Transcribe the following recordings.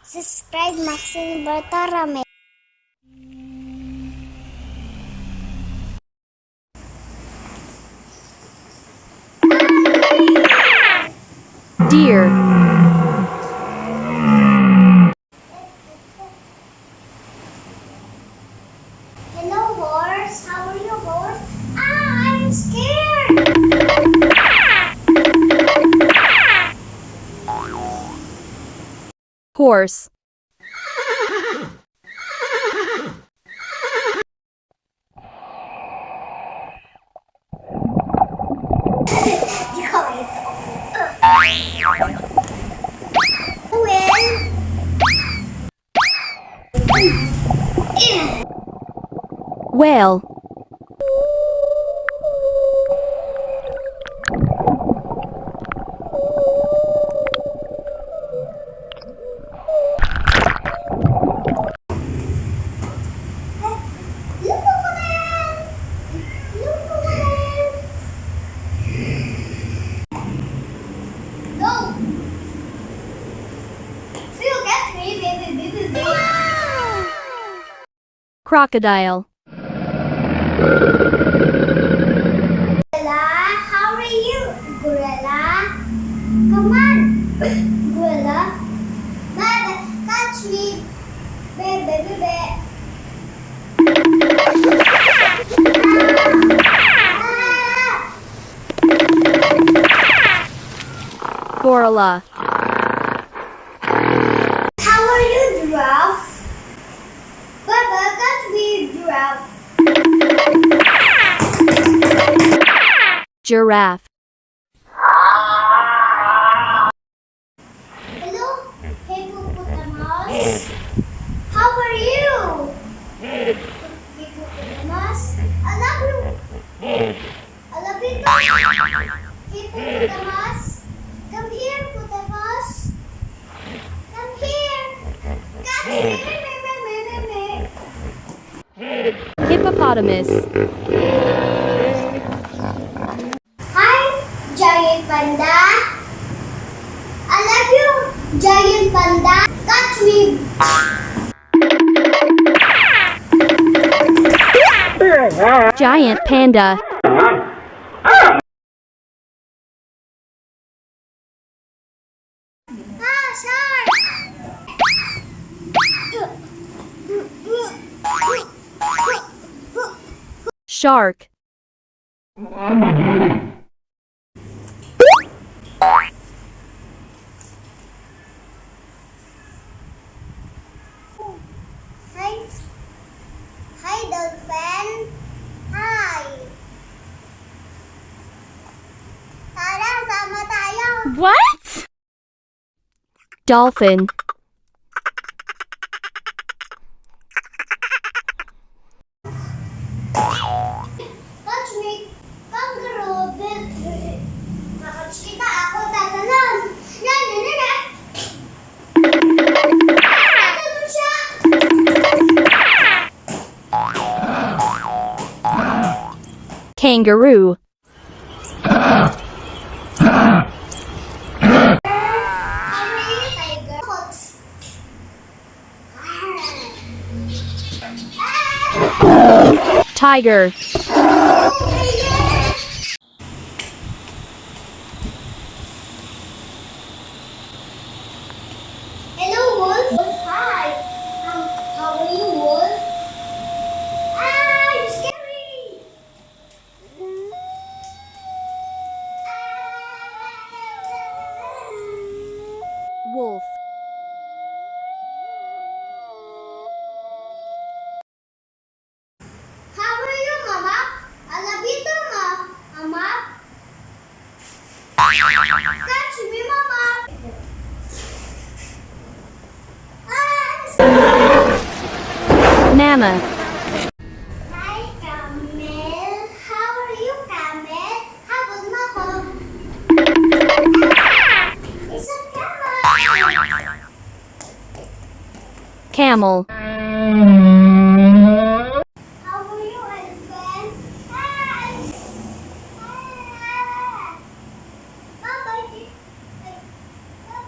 Subscribe Maxine Bartolome. Deer. Hello, horse. How are you, horse? I'm scared. Horse. Whale. Look over there. Look over there. No. You get me, baby. Crocodile. Gorilla, how are you? Gorilla, come on. Gorilla, baby, catch me. Baby. Gorilla. How are you, giraffe? Baba, catch me, giraffe. Giraffe. Hello, hippopotamus. How are you? Hippopotamus. I love you. I love you too. Hippopotamus. Come here, hippopotamus. Come here. Catch me. Hippopotamus. Hi, giant panda. I love you, giant panda. Catch me. Giant panda. Shark. Shark. Hi, dolphin. Hi. Tara, sama tayo. What? Dolphin. Catch me, kangaroo. Nakatch kita, ako tatanan. Yan. Tatanan siya. Kangaroo. Tiger. Hello, wolf. Hi. How are you, wolf? I'm scary. Wolf. How are you, Mama? I love you too, Mama. Catch me, Mama. Mama. Hi, Camel. How are you, Camel? Habol mo ako. It's a camel. Camel. How are you, elephant?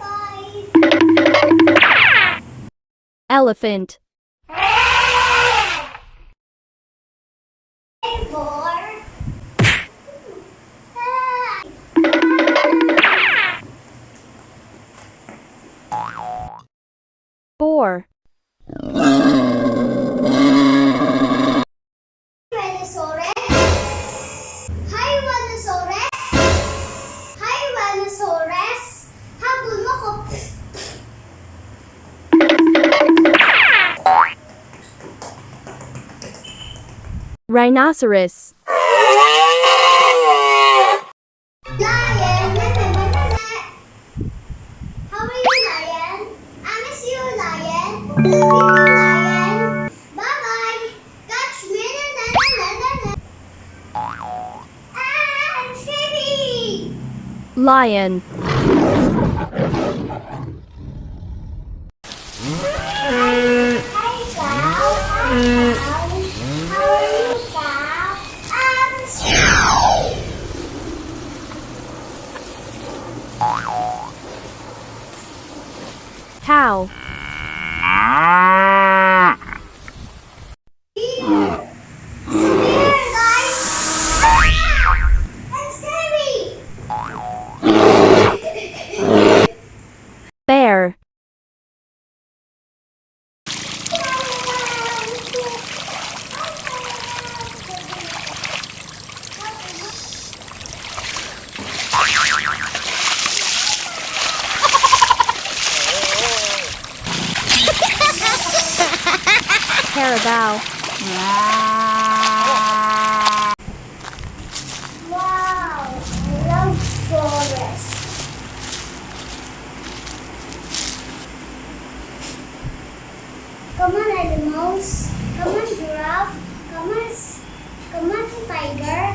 Bye-bye. Bye-bye. Elephant. Four. Boar. Rhinoceros. Hi, Rhinoceros. Hi, Rhinoceros. Habol mo ko. Rhinoceros. Lion. How are you, Lion? I miss you, Lion. Love you, Lion. Bye-bye. Catch me. Ah, it's heavy. Lion. Hi, cow. Hi, cow. How are you, cow? Cow. Here, guys. That's scary. Bear. Carabao. Wow, I love forest. Come on, animals. Come on, giraffe. Come on, tiger.